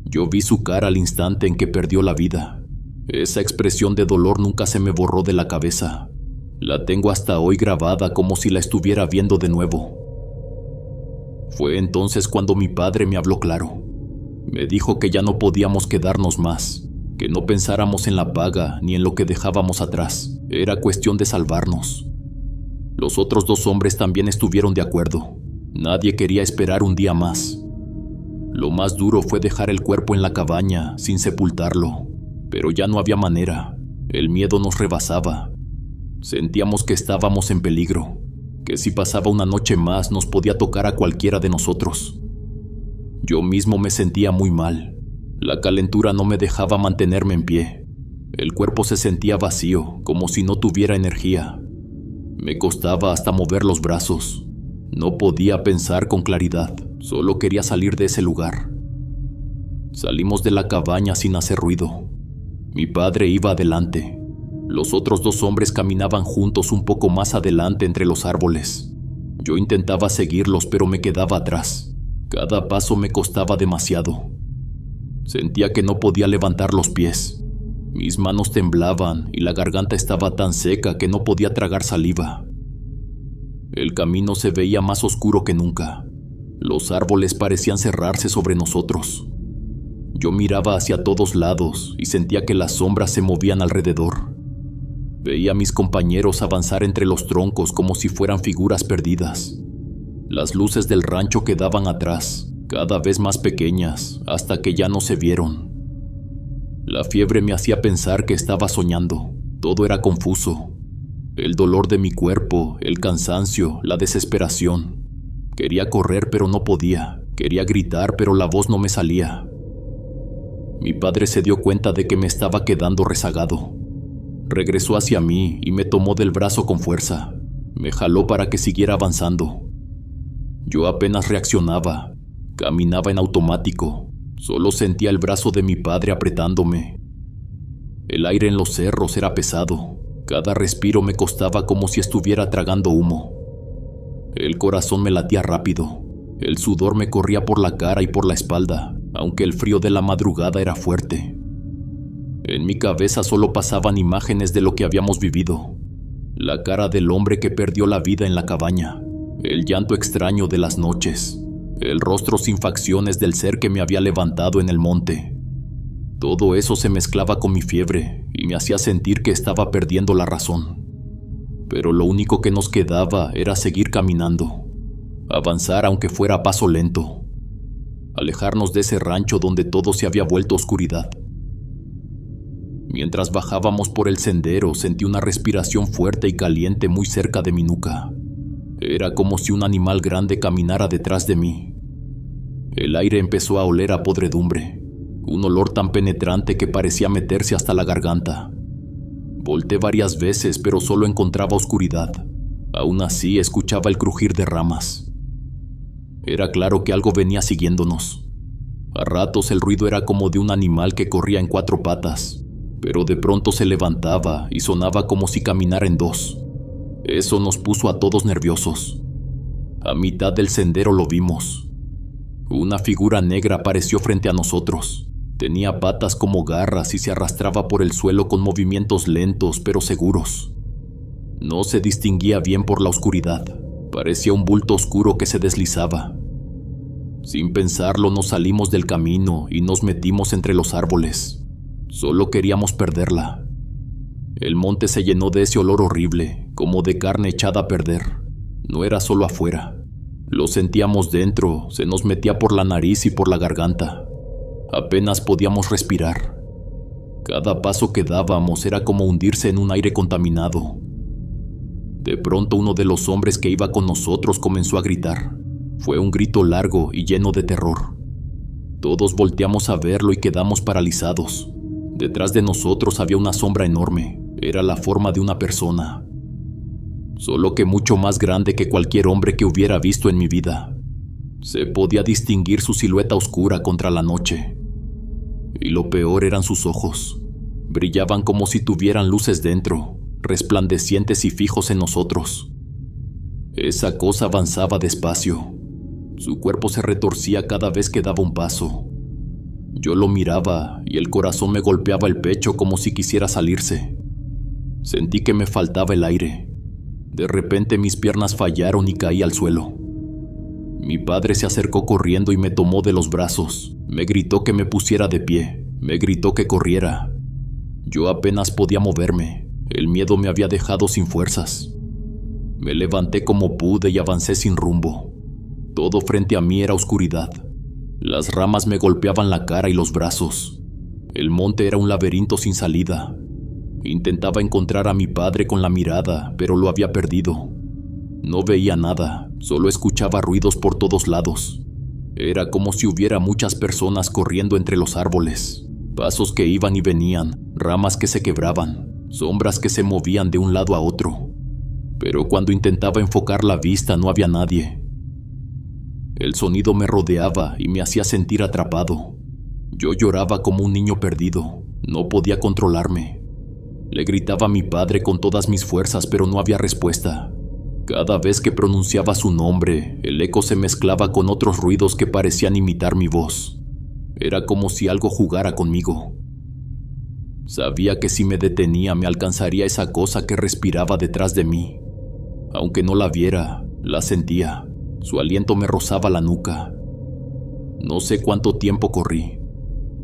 Yo vi su cara al instante en que perdió la vida. Esa expresión de dolor nunca se me borró de la cabeza. La tengo hasta hoy grabada como si la estuviera viendo de nuevo. Fue entonces cuando mi padre me habló claro. Me dijo que ya no podíamos quedarnos más, que no pensáramos en la paga ni en lo que dejábamos atrás. Era cuestión de salvarnos. Los otros dos hombres también estuvieron de acuerdo. Nadie quería esperar un día más. Lo más duro fue dejar el cuerpo en la cabaña sin sepultarlo, pero ya no había manera. El miedo nos rebasaba. Sentíamos que estábamos en peligro, que si pasaba una noche más nos podía tocar a cualquiera de nosotros. Yo mismo me sentía muy mal. La calentura no me dejaba mantenerme en pie. El cuerpo se sentía vacío, como si no tuviera energía. Me costaba hasta mover los brazos. No podía pensar con claridad, solo quería salir de ese lugar. Salimos de la cabaña sin hacer ruido. Mi padre iba adelante. Los otros dos hombres caminaban juntos un poco más adelante entre los árboles. Yo intentaba seguirlos, pero me quedaba atrás. Cada paso me costaba demasiado. Sentía que no podía levantar los pies. Mis manos temblaban y la garganta estaba tan seca que no podía tragar saliva. El camino se veía más oscuro que nunca. Los árboles parecían cerrarse sobre nosotros. Yo miraba hacia todos lados y sentía que las sombras se movían alrededor. Veía a mis compañeros avanzar entre los troncos como si fueran figuras perdidas. Las luces del rancho quedaban atrás, cada vez más pequeñas, hasta que ya no se vieron. La fiebre me hacía pensar que estaba soñando. Todo era confuso. El dolor de mi cuerpo, el cansancio, la desesperación. Quería correr, pero no podía. Quería gritar, pero la voz no me salía. Mi padre se dio cuenta de que me estaba quedando rezagado. Regresó hacia mí y me tomó del brazo con fuerza. Me jaló para que siguiera avanzando. Yo apenas reaccionaba. Caminaba en automático. Solo sentía el brazo de mi padre apretándome. El aire en los cerros era pesado. Cada respiro me costaba como si estuviera tragando humo. El corazón me latía rápido. El sudor me corría por la cara y por la espalda, aunque el frío de la madrugada era fuerte. En mi cabeza solo pasaban imágenes de lo que habíamos vivido. La cara del hombre que perdió la vida en la cabaña. el llanto extraño de las noches, el rostro sin facciones del ser que me había levantado en el monte. Todo eso se mezclaba con mi fiebre y me hacía sentir que estaba perdiendo la razón. Pero lo único que nos quedaba era seguir caminando, avanzar aunque fuera a paso lento, alejarnos de ese rancho donde todo se había vuelto oscuridad. Mientras bajábamos por el sendero, sentí una respiración fuerte y caliente muy cerca de mi nuca. Era como si un animal grande caminara detrás de mí. El aire empezó a oler a podredumbre, un olor tan penetrante que parecía meterse hasta la garganta. Volté varias veces, pero solo encontraba oscuridad. Aún así, escuchaba el crujir de ramas. Era claro que algo venía siguiéndonos. A ratos el ruido era como de un animal que corría en 4 patas, pero de pronto se levantaba y sonaba como si caminara en 2. Eso nos puso a todos nerviosos. A mitad del sendero lo vimos. Una figura negra apareció frente a nosotros. Tenía patas como garras y se arrastraba por el suelo con movimientos lentos pero seguros. No se distinguía bien por la oscuridad. Parecía un bulto oscuro que se deslizaba. Sin pensarlo, nos salimos del camino y nos metimos entre los árboles. Solo queríamos perderla. El monte se llenó de ese olor horrible, como de carne echada a perder. No era solo afuera. Lo sentíamos dentro, se nos metía por la nariz y por la garganta. Apenas podíamos respirar. Cada paso que dábamos era como hundirse en un aire contaminado. De pronto uno de los hombres que iba con nosotros comenzó a gritar. Fue un grito largo y lleno de terror. Todos volteamos a verlo y quedamos paralizados. Detrás de nosotros había una sombra enorme. Era la forma de una persona. Solo que mucho más grande que cualquier hombre que hubiera visto en mi vida. Se podía distinguir su silueta oscura contra la noche. Y lo peor eran sus ojos. Brillaban como si tuvieran luces dentro, resplandecientes y fijos en nosotros. Esa cosa avanzaba despacio. Su cuerpo se retorcía cada vez que daba un paso. Yo lo miraba y el corazón me golpeaba el pecho como si quisiera salirse. Sentí que me faltaba el aire. De repente mis piernas fallaron y caí al suelo. Mi padre se acercó corriendo y me tomó de los brazos. Me gritó que me pusiera de pie. Me gritó que corriera. Yo apenas podía moverme. El miedo me había dejado sin fuerzas. Me levanté como pude y avancé sin rumbo. Todo frente a mí era oscuridad. Las ramas me golpeaban la cara y los brazos. El monte era un laberinto sin salida. Intentaba encontrar a mi padre con la mirada, pero lo había perdido. No veía nada, solo escuchaba ruidos por todos lados. Era como si hubiera muchas personas corriendo entre los árboles. Pasos que iban y venían, ramas que se quebraban, sombras que se movían de un lado a otro. Pero cuando intentaba enfocar la vista no había nadie. El sonido me rodeaba y me hacía sentir atrapado. Yo lloraba como un niño perdido. No podía controlarme. Le gritaba a mi padre con todas mis fuerzas, pero no había respuesta. Cada vez que pronunciaba su nombre, el eco se mezclaba con otros ruidos que parecían imitar mi voz. Era como si algo jugara conmigo. Sabía que si me detenía me alcanzaría esa cosa que respiraba detrás de mí. Aunque no la viera, la sentía. Su aliento me rozaba la nuca. No sé cuánto tiempo corrí.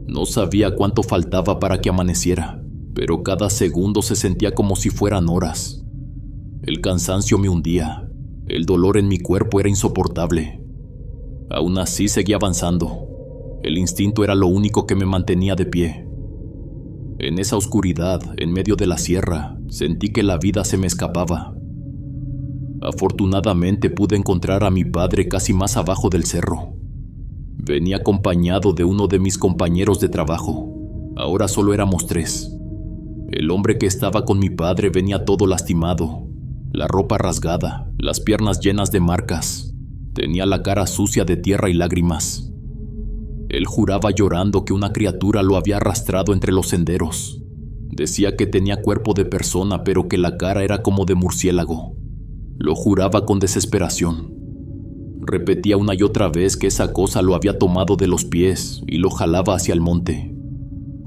No sabía cuánto faltaba para que amaneciera, pero cada segundo se sentía como si fueran horas. El cansancio me hundía. El dolor en mi cuerpo era insoportable. Aún así seguí avanzando. El instinto era lo único que me mantenía de pie. En esa oscuridad, en medio de la sierra, sentí que la vida se me escapaba. Afortunadamente pude encontrar a mi padre casi más abajo del cerro. Venía acompañado de uno de mis compañeros de trabajo. Ahora solo éramos 3. El hombre que estaba con mi padre venía todo lastimado, la ropa rasgada, las piernas llenas de marcas. Tenía la cara sucia de tierra y lágrimas. Él juraba llorando que una criatura lo había arrastrado entre los senderos. Decía que tenía cuerpo de persona, pero que la cara era como de murciélago. Lo juraba con desesperación. Repetía una y otra vez que esa cosa lo había tomado de los pies y lo jalaba hacia el monte,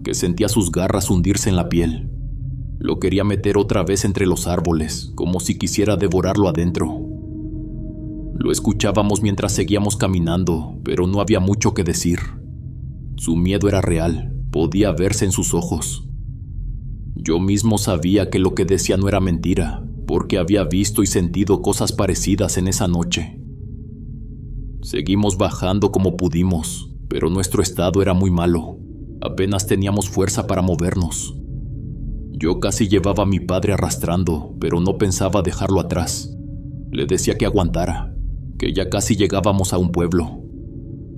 que sentía sus garras hundirse en la piel. Lo quería meter otra vez entre los árboles, como si quisiera devorarlo adentro. Lo escuchábamos mientras seguíamos caminando, pero no había mucho que decir. Su miedo era real, podía verse en sus ojos. Yo mismo sabía que lo que decía no era mentira, porque había visto y sentido cosas parecidas en esa noche. Seguimos bajando como pudimos, pero nuestro estado era muy malo. Apenas teníamos fuerza para movernos. Yo casi llevaba a mi padre arrastrando, pero no pensaba dejarlo atrás. Le decía que aguantara, que ya casi llegábamos a un pueblo.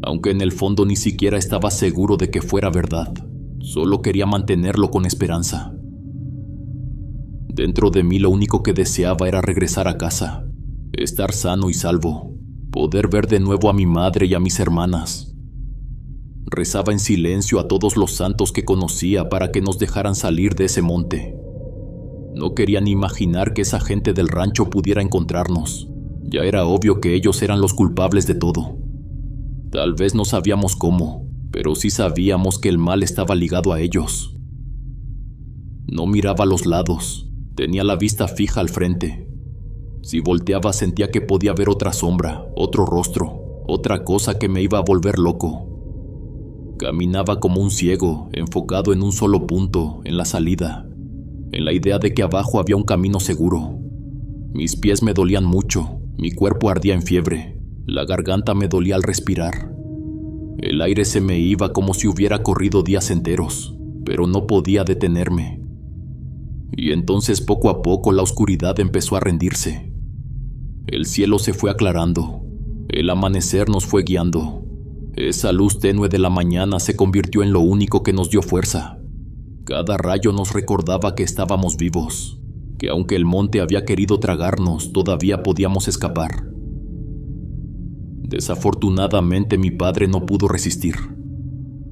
Aunque en el fondo ni siquiera estaba seguro de que fuera verdad, solo quería mantenerlo con esperanza. Dentro de mí lo único que deseaba era regresar a casa, estar sano y salvo, poder ver de nuevo a mi madre y a mis hermanas. Rezaba en silencio a todos los santos que conocía para que nos dejaran salir de ese monte. No quería ni imaginar que esa gente del rancho pudiera encontrarnos. Ya era obvio que ellos eran los culpables de todo. Tal vez no sabíamos cómo, pero sí sabíamos que el mal estaba ligado a ellos. No miraba a los lados, tenía la vista fija al frente. Si volteaba sentía que podía ver otra sombra, otro rostro, otra cosa que me iba a volver loco. Caminaba como un ciego, enfocado en un solo punto, en la salida, en la idea de que abajo había un camino seguro. Mis pies me dolían mucho, mi cuerpo ardía en fiebre, la garganta me dolía al respirar. El aire se me iba como si hubiera corrido días enteros, pero no podía detenerme. Y entonces poco a poco la oscuridad empezó a rendirse. El cielo se fue aclarando, el amanecer nos fue guiando. Esa luz tenue de la mañana se convirtió en lo único que nos dio fuerza. Cada rayo nos recordaba que estábamos vivos, que aunque el monte había querido tragarnos, todavía podíamos escapar. Desafortunadamente mi padre no pudo resistir.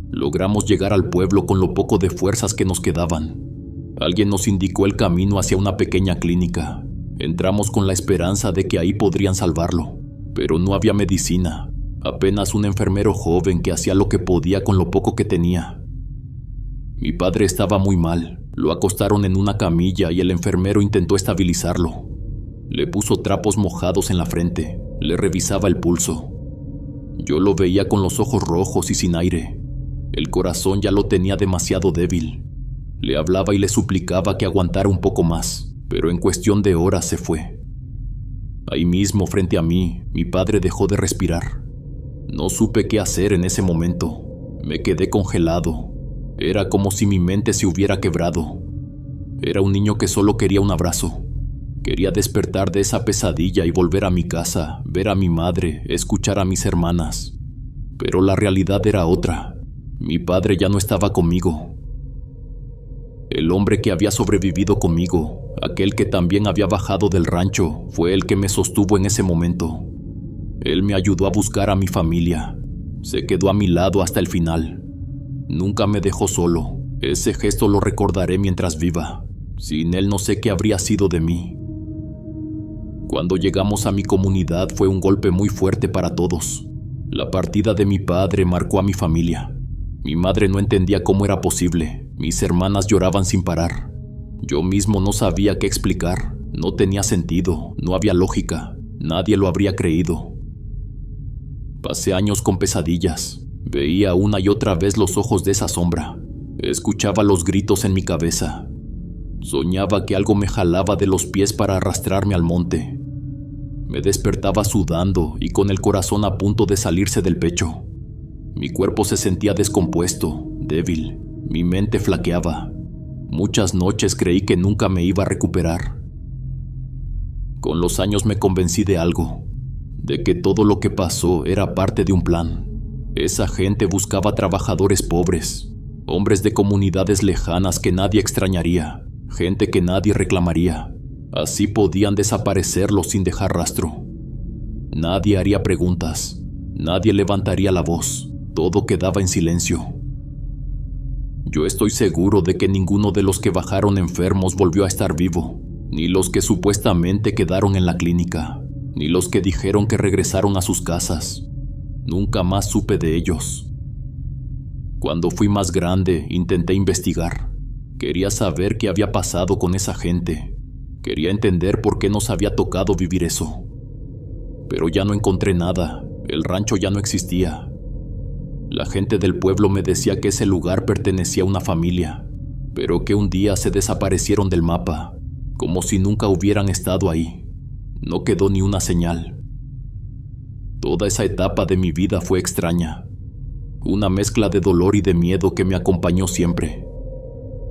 Logramos llegar al pueblo con lo poco de fuerzas que nos quedaban. Alguien nos indicó el camino hacia una pequeña clínica. Entramos con la esperanza de que ahí podrían salvarlo, pero no había medicina. Apenas un enfermero joven que hacía lo que podía con lo poco que tenía. Mi padre estaba muy mal, lo acostaron en una camilla y el enfermero intentó estabilizarlo. Le puso trapos mojados en la frente, le revisaba el pulso. Yo lo veía con los ojos rojos y sin aire. El corazón ya lo tenía demasiado débil. Le hablaba y le suplicaba que aguantara un poco más, pero en cuestión de horas se fue. Ahí mismo, frente a mí, mi padre dejó de respirar. No supe qué hacer en ese momento. Me quedé congelado. Era como si mi mente se hubiera quebrado. Era un niño que solo quería un abrazo. Quería despertar de esa pesadilla y volver a mi casa, ver a mi madre, escuchar a mis hermanas. Pero la realidad era otra. Mi padre ya no estaba conmigo. El hombre que había sobrevivido conmigo, aquel que también había bajado del rancho, fue el que me sostuvo en ese momento. Él me ayudó a buscar a mi familia. Se quedó a mi lado hasta el final. Nunca me dejó solo. Ese gesto lo recordaré mientras viva. Sin él no sé qué habría sido de mí. Cuando llegamos a mi comunidad fue un golpe muy fuerte para todos. La partida de mi padre marcó a mi familia. Mi madre no entendía cómo era posible. Mis hermanas lloraban sin parar. Yo mismo no sabía qué explicar. No tenía sentido, no había lógica. Nadie lo habría creído. Pasé años con pesadillas. Veía una y otra vez los ojos de esa sombra. Escuchaba los gritos en mi cabeza. Soñaba que algo me jalaba de los pies para arrastrarme al monte. Me despertaba sudando y con el corazón a punto de salirse del pecho. Mi cuerpo se sentía descompuesto, débil. Mi mente flaqueaba. Muchas noches creí que nunca me iba a recuperar. Con los años me convencí de algo. De que todo lo que pasó era parte de un plan. Esa gente buscaba trabajadores pobres, hombres de comunidades lejanas que nadie extrañaría, gente que nadie reclamaría. Así podían desaparecerlos sin dejar rastro. Nadie haría preguntas, nadie levantaría la voz, todo quedaba en silencio. Yo estoy seguro de que ninguno de los que bajaron enfermos volvió a estar vivo, ni los que supuestamente quedaron en la clínica. Ni los que dijeron que regresaron a sus casas. Nunca más supe de ellos. Cuando fui más grande, intenté investigar. Quería saber qué había pasado con esa gente. Quería entender por qué nos había tocado vivir eso. Pero ya no encontré nada, el rancho ya no existía. La gente del pueblo me decía que ese lugar pertenecía a una familia, pero que un día se desaparecieron del mapa, como si nunca hubieran estado ahí. No quedó ni una señal. Toda esa etapa de mi vida fue extraña, una mezcla de dolor y de miedo que me acompañó siempre.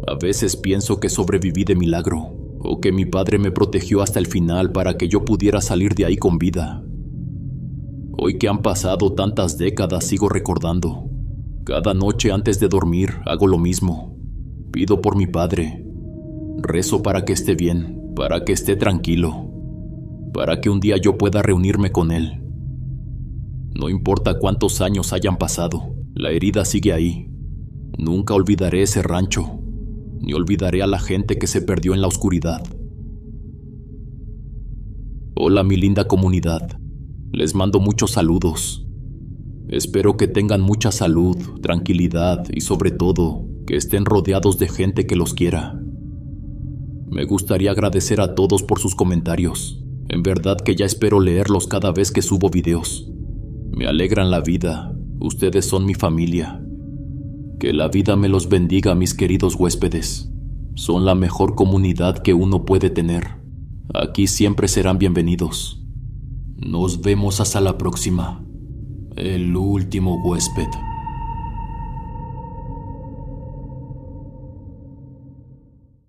A veces pienso que sobreviví de milagro, o que mi padre me protegió hasta el final para que yo pudiera salir de ahí con vida. Hoy que han pasado tantas décadas sigo recordando. Cada noche antes de dormir hago lo mismo. Pido por mi padre. Rezo para que esté bien, para que esté tranquilo, para que un día yo pueda reunirme con él. No importa cuántos años hayan pasado, la herida sigue ahí. Nunca olvidaré ese rancho, ni olvidaré a la gente que se perdió en la oscuridad. Hola mi linda comunidad, les mando muchos saludos. Espero que tengan mucha salud, tranquilidad y sobre todo, que estén rodeados de gente que los quiera. Me gustaría agradecer a todos por sus comentarios. En verdad que ya espero leerlos cada vez que subo videos. Me alegran la vida, ustedes son mi familia. Que la vida me los bendiga, mis queridos huéspedes. Son la mejor comunidad que uno puede tener. Aquí siempre serán bienvenidos. Nos vemos hasta la próxima. El último huésped.